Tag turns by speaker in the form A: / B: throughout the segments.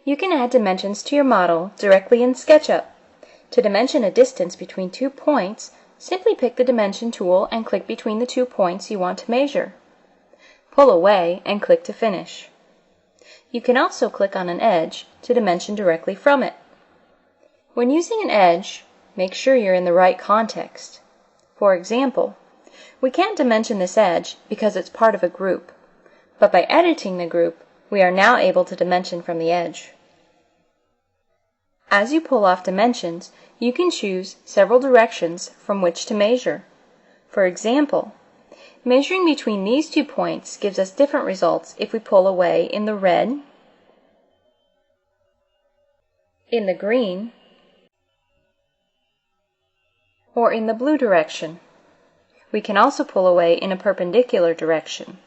A: You can add dimensions to your model directly in SketchUp. To dimension a distance between 2 points, simply pick the Dimension tool and click between the 2 points you want to measure. Pull away and click to finish. You can also click on an edge to dimension directly from it. When using an edge, make sure you're in the right context. For example, we can't dimension this edge because it's part of a group, but by editing the group, we are now able to dimension from the edge. As you pull off dimensions, you can choose several directions from which to measure. For example, measuring between these 2 points gives us different results if we pull away in the red, in the green, or in the blue direction. We can also pull away in a perpendicular direction.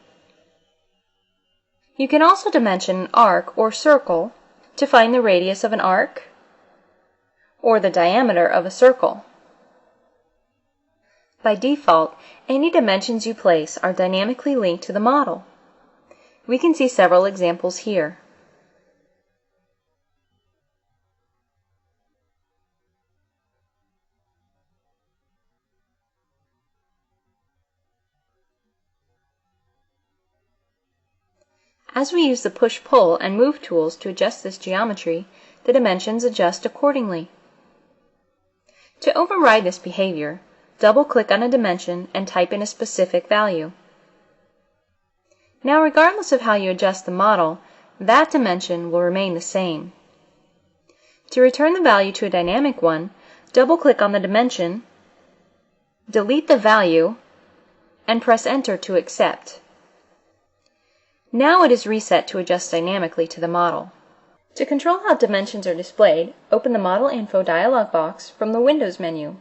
A: You can also dimension an arc or circle to find the radius of an arc or the diameter of a circle. By default, any dimensions you place are dynamically linked to the model. We can see several examples here. As we use the push-pull and move tools to adjust this geometry, the dimensions adjust accordingly. To override this behavior, double-click on a dimension and type in a specific value. Now, regardless of how you adjust the model, that dimension will remain the same. To return the value to a dynamic one, double-click on the dimension, delete the value, and press Enter to accept. Now it is reset to adjust dynamically to the model. To control how dimensions are displayed, open the Model Info dialog box from the Windows menu.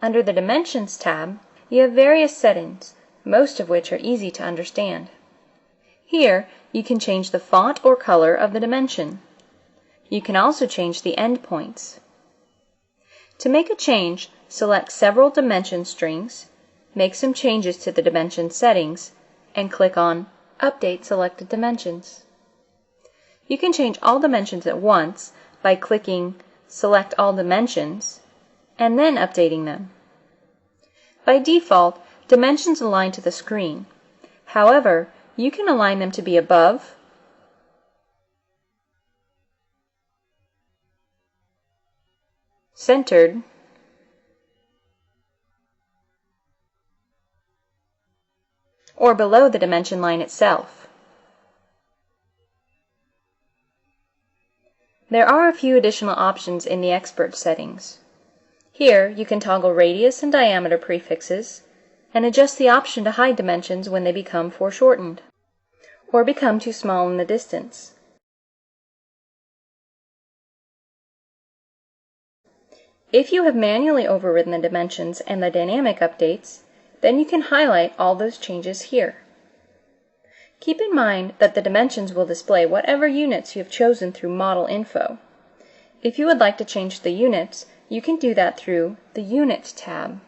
A: Under the Dimensions tab, you have various settings, most of which are easy to understand. Here, you can change the font or color of the dimension. You can also change the endpoints. To make a change, select several dimension strings, make some changes to the dimension settings, and click on Update Selected Dimensions. You can change all dimensions at once by clicking Select All Dimensions and then updating them. By default, dimensions align to the screen. However, you can align them to be above, centered, or below the dimension line itself. There are a few additional options in the Expert settings. Here, you can toggle radius and diameter prefixes and adjust the option to hide dimensions when they become foreshortened or become too small in the distance. If you have manually overridden the dimensions and the dynamic updates, then you can highlight all those changes here. Keep in mind that the dimensions will display whatever units you have chosen through Model Info. If you would like to change the units, you can do that through the Units tab.